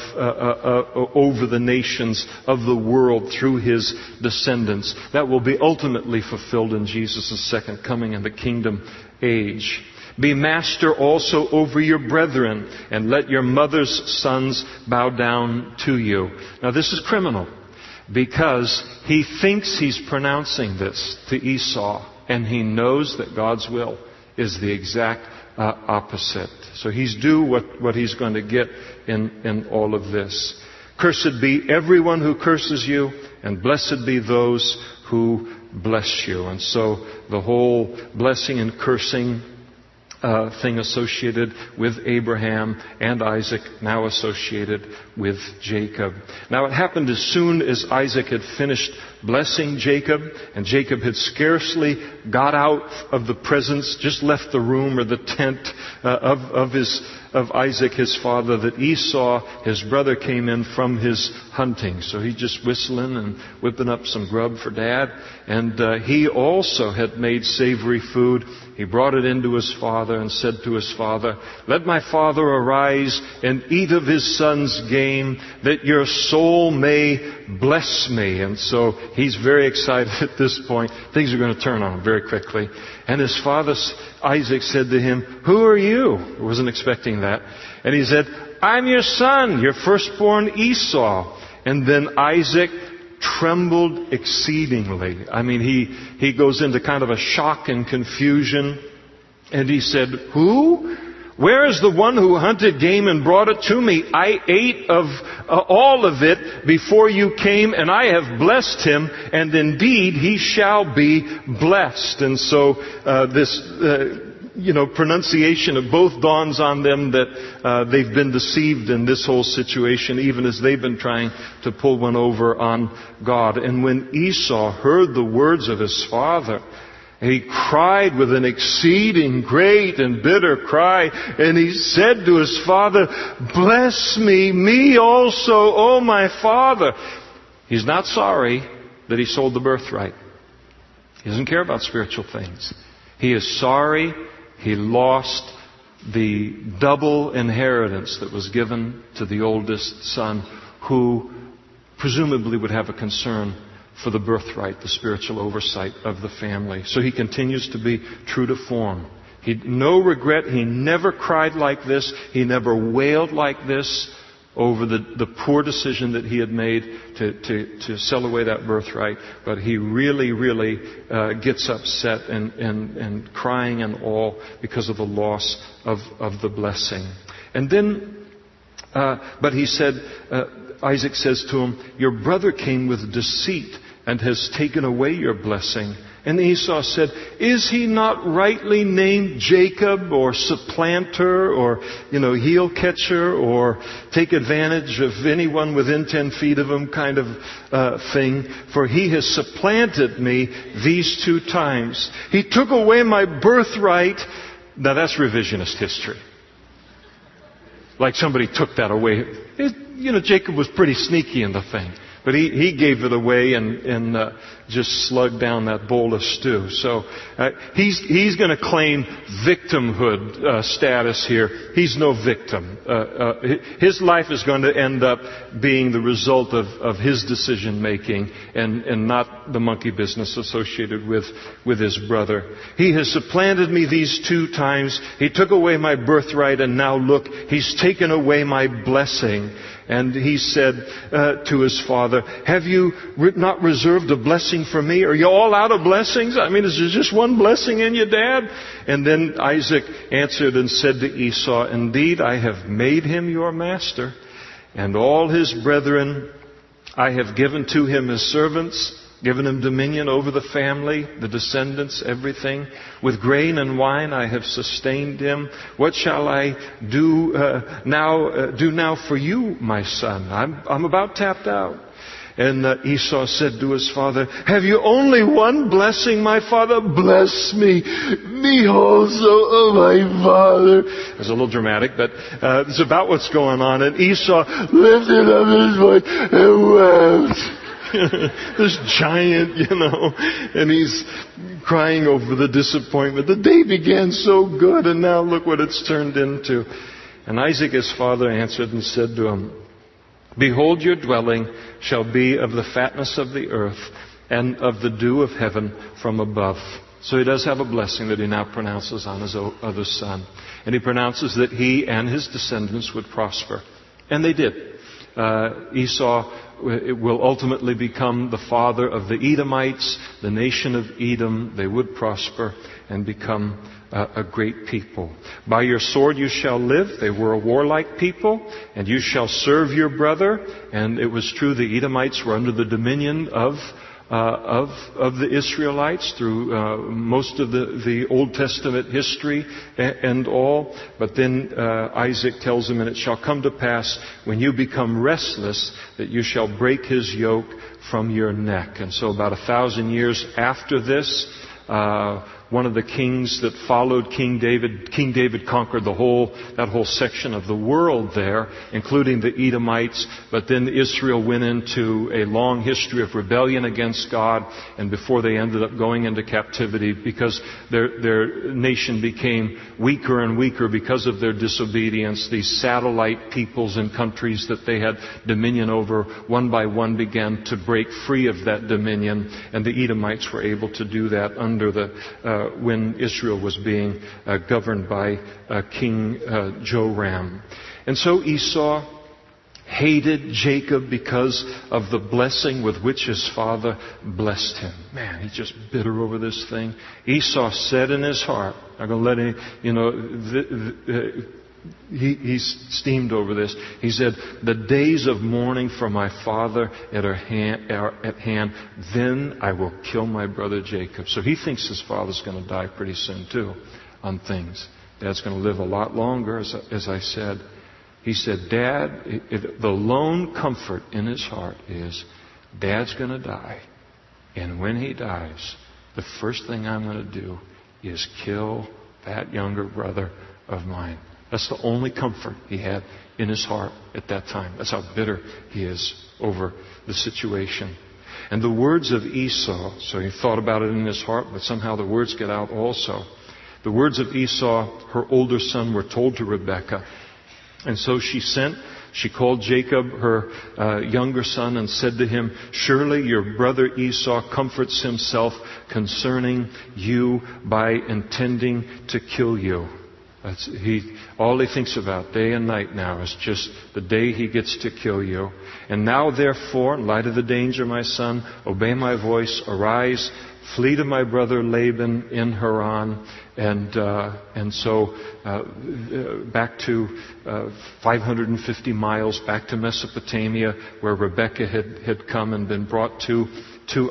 over the nations of the world through his descendants. That will be ultimately fulfilled in Jesus' second coming in the kingdom age. Be master also over your brethren, and let your mother's sons bow down to you. Now this is criminal, because he thinks he's pronouncing this to Esau, and he knows that God's will is the exact opposite. So he's due what he's going to get in all of this. Cursed be everyone who curses you, and blessed be those who bless you. And so the whole blessing and cursing thing associated with Abraham and Isaac, now associated with Jacob. Now it happened as soon as Isaac had finished blessing Jacob, and Jacob had scarcely got out of the presence, just left the room or the tent of Isaac his father, that Esau, his brother, came in from his hunting. So he's just whistling and whipping up some grub for Dad. And he also had made savory food. He brought it into his father and said to his father, let my father arise and eat of his son's game, that your soul may bless me. And so he's very excited at this point. Things are going to turn on him very quickly. And his father Isaac said to him, who are you? I wasn't expecting that. And he said, I'm your son, your firstborn Esau. And then Isaac trembled exceedingly. I mean, he goes into kind of a shock and confusion. And he said, who? Where is the one who hunted game and brought it to me? I ate of all of it before you came, and I have blessed him, and indeed he shall be blessed. And so this pronunciation of both dawns on them that they've been deceived in this whole situation, even as they've been trying to pull one over on God. And when Esau heard the words of his father, he cried with an exceeding great and bitter cry, and he said to his father, bless me also, O my father. He's not sorry that he sold the birthright. He doesn't care about spiritual things. He is sorry he lost the double inheritance that was given to the oldest son, who presumably would have a concern for the birthright, the spiritual oversight of the family. So he continues to be true to form. No regret. He never cried like this. He never wailed like this over the poor decision that he had made to sell away that birthright. But he really, really gets upset and crying and all because of the loss of the blessing. And then, but he said, Isaac says to him, your brother came with deceit and has taken away your blessing. And Esau said, is he not rightly named Jacob, or supplanter, or, heel catcher, or take advantage of anyone within 10 feet of him kind of thing? For he has supplanted me these 2 times. He took away my birthright. Now that's revisionist history. Like somebody took that away. Jacob was pretty sneaky in the thing. But he gave it away and just slugged down that bowl of stew. So he's going to claim victimhood status here. He's no victim. His life is going to end up being the result of his decision making and not the monkey business associated with his brother. He has supplanted me these 2 times. He took away my birthright, and now look, he's taken away my blessing. And he said to his father, have you not reserved a blessing for me? Are you all out of blessings? I mean, is there just one blessing in you, Dad? And then Isaac answered and said to Esau, indeed, I have made him your master, and all his brethren I have given to him as servants, given him dominion over the family, the descendants, everything. With grain and wine I have sustained him. What shall I do now for you, my son? I'm about tapped out. And Esau said to his father, have you only one blessing, my father? Bless me also, oh my father. It was a little dramatic, but it's about what's going on. And Esau lifted up his voice and wept. This giant, and he's crying over the disappointment. The day began so good, and now look what it's turned into. And Isaac, his father, answered and said to him, behold, your dwelling shall be of the fatness of the earth and of the dew of heaven from above. So he does have a blessing that he now pronounces on his other son. And he pronounces that he and his descendants would prosper. And they did. Esau will ultimately become the father of the Edomites, the nation of Edom. They would prosper and become a great people. By your sword you shall live. They were a warlike people. And you shall serve your brother. And it was true, the Edomites were under the dominion of the Israelites through most of the Old Testament history and all. But then Isaac tells him, and it shall come to pass when you become restless that you shall break his yoke from your neck. And so about 1,000 years after this, one of the kings that followed King David conquered that whole section of the world there, including the Edomites. But then Israel went into a long history of rebellion against God, and before they ended up going into captivity because their nation became weaker and weaker because of their disobedience. These satellite peoples and countries that they had dominion over, one by one began to break free of that dominion, and the Edomites were able to do that under when Israel was being governed by King Joram. And so Esau hated Jacob because of the blessing with which his father blessed him. Man, he's just bitter over this thing. Esau said in his heart, I'm going to let him, he's steamed over this. He said, the days of mourning for my father are at hand. Then I will kill my brother Jacob. So he thinks his father's going to die pretty soon too on things. Dad's going to live a lot longer, as I said. He said, Dad, the lone comfort in his heart is, Dad's going to die. And when he dies, the first thing I'm going to do is kill that younger brother of mine. That's the only comfort he had in his heart at that time. That's how bitter he is over the situation. And the words of Esau, so he thought about it in his heart, but somehow the words get out also. The words of Esau, her older son, were told to Rebekah. And so she sent She called Jacob, her younger son, and said to him, "Surely your brother Esau comforts himself concerning you by intending to kill you." All he thinks about day and night now is just the day he gets to kill you. "And now, therefore, in light of the danger, my son, obey my voice. Arise, flee to my brother Laban in Haran." And so back to 550 miles back to Mesopotamia, where Rebekah had come and been brought to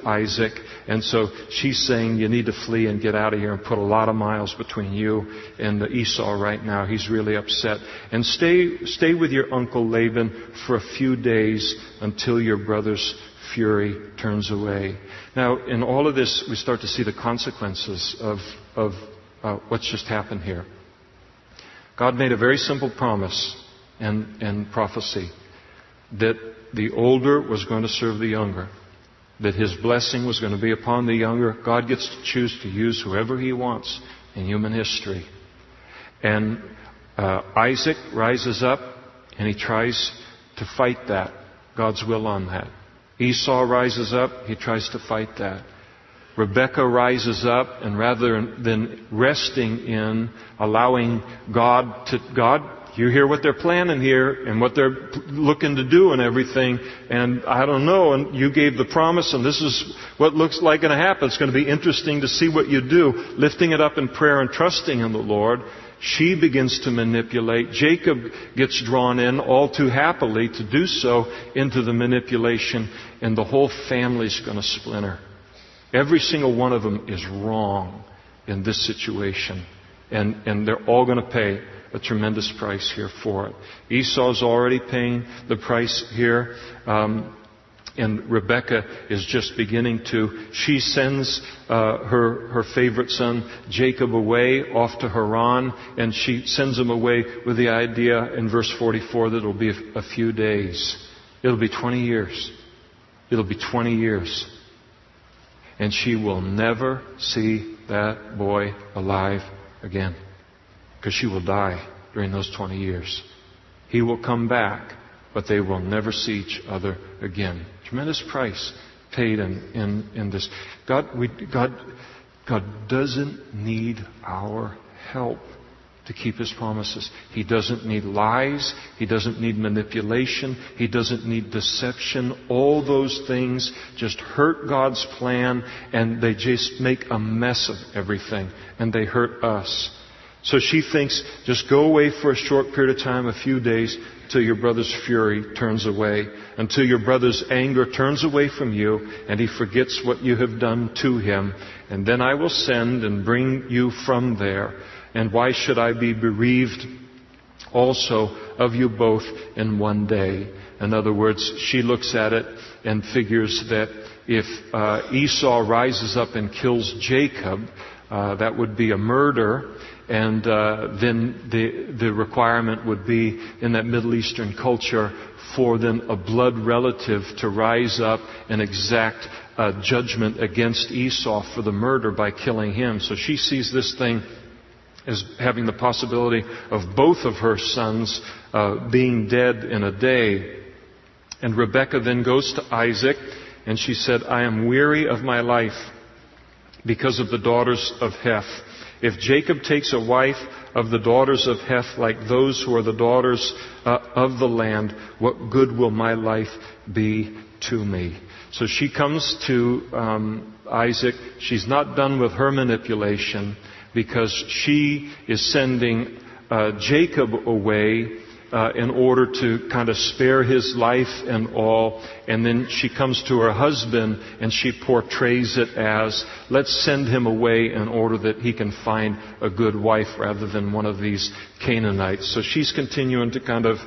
Isaac. And so she's saying, you need to flee and get out of here and put a lot of miles between you and Esau right now. He's really upset. "And stay with your uncle Laban for a few days until your brother's fury turns away." Now, in all of this, we start to see the consequences of what's just happened here. God made a very simple promise and prophecy that the older was going to serve the younger, that his blessing was going to be upon the younger. God gets to choose to use whoever he wants in human history. And Isaac rises up and he tries to fight that, God's will on that. Esau rises up, he tries to fight that. Rebekah rises up, and rather than resting in allowing God, you hear what they're planning here and what they're looking to do and everything, and I don't know, and you gave the promise, and this is what looks like going to happen. It's going to be interesting to see what you do. Lifting it up in prayer and trusting in the Lord, she begins to manipulate. Jacob gets drawn in all too happily to do so into the manipulation, and the whole family's going to splinter. Every single one of them is wrong in this situation. And they're all going to pay a tremendous price here for it. Esau's already paying the price here. And Rebekah is just beginning to. She sends her favorite son Jacob away off to Haran. And she sends him away with the idea in verse 44 that it'll be a few days. It'll be 20 years. It'll be 20 years. And she will never see that boy alive again, because she will die during those 20 years. He will come back, but they will never see each other again. Tremendous price paid in this. God doesn't need our help to keep His promises. He doesn't need lies. He doesn't need manipulation. He doesn't need deception. All those things just hurt God's plan, and they just make a mess of everything, and they hurt us. So she thinks, just go away for a short period of time, a few days, till your brother's fury turns away, until your brother's anger turns away from you, and he forgets what you have done to him. And then I will send and bring you from there. And why should I be bereaved also of you both in one day? In other words, she looks at it and figures that if Esau rises up and kills Jacob, that would be a murder. And then the requirement would be in that Middle Eastern culture for then a blood relative to rise up and exact judgment against Esau for the murder by killing him. So she sees this thing as having the possibility of both of her sons being dead in a day. And Rebekah then goes to Isaac, and she said, I am weary of my life because of the daughters of Heth. If Jacob takes a wife of the daughters of Heth like those who are the daughters of the land, what good will my life be to me? So she comes to Isaac. She's not done with her manipulation, because she is sending Jacob away in order to kind of spare his life and all. And then she comes to her husband and she portrays it as, let's send him away in order that he can find a good wife rather than one of these Canaanites. So she's continuing to kind of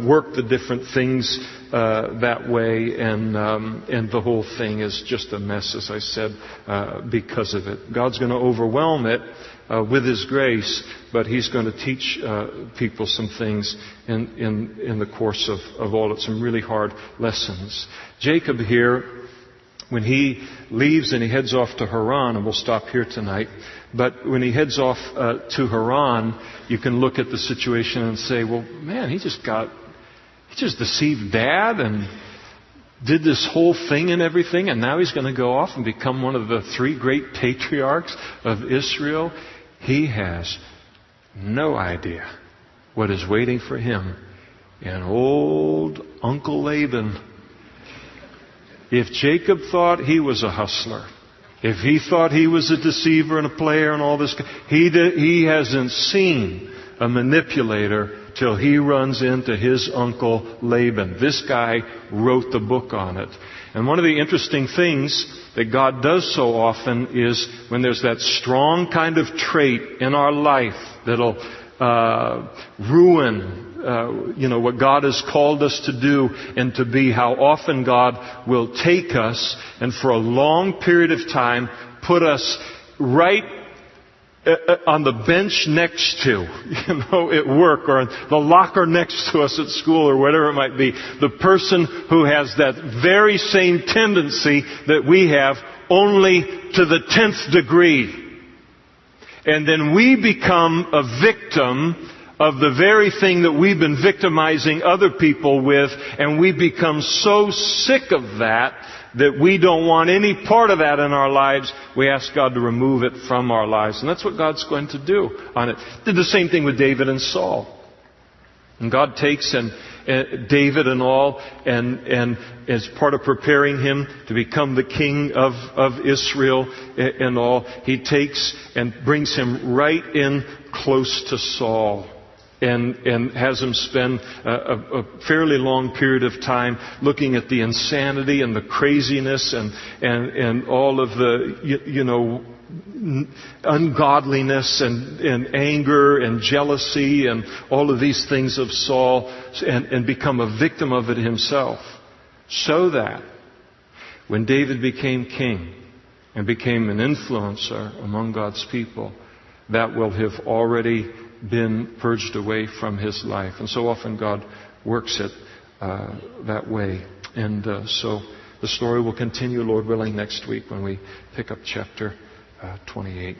work the different things that way, and the whole thing is just a mess, as I said, because of it. God's going to overwhelm it with His grace, but He's going to teach people some things in the course of all. It's some really hard lessons. Jacob here, when he leaves and he heads off to Haran, and we'll stop here tonight, but when he heads off to Haran, you can look at the situation and say, well, man, he he just deceived Dad and did this whole thing and everything, and now he's going to go off and become one of the 3 great patriarchs of Israel. He has no idea what is waiting for him in old Uncle Laban. If Jacob thought he was a hustler, if he thought he was a deceiver and a player and all this, he hasn't seen a manipulator till he runs into his uncle Laban. This guy wrote the book on it. And one of the interesting things that God does so often is when there's that strong kind of trait in our life that'll ruin what God has called us to do and to be, how often God will take us and for a long period of time put us right on the bench next to, at work, or the locker next to us at school, or whatever it might be. The person who has that very same tendency that we have, only to the 10th degree. And then we become a victim of the very thing that we've been victimizing other people with, and we become so sick of that we don't want any part of that in our lives. We ask God to remove it from our lives. And that's what God's going to do on it. Did the same thing with David and Saul. And God takes David and all, and as part of preparing him to become the king of Israel and all, He takes and brings him right in close to Saul. And has him spend a fairly long period of time looking at the insanity and the craziness and all of the, ungodliness and anger and jealousy and all of these things of Saul, and become a victim of it himself. So that when David became king and became an influencer among God's people, that will have already been purged away from his life. And so often God works it that way. And so the story will continue, Lord willing, next week when we pick up chapter 28.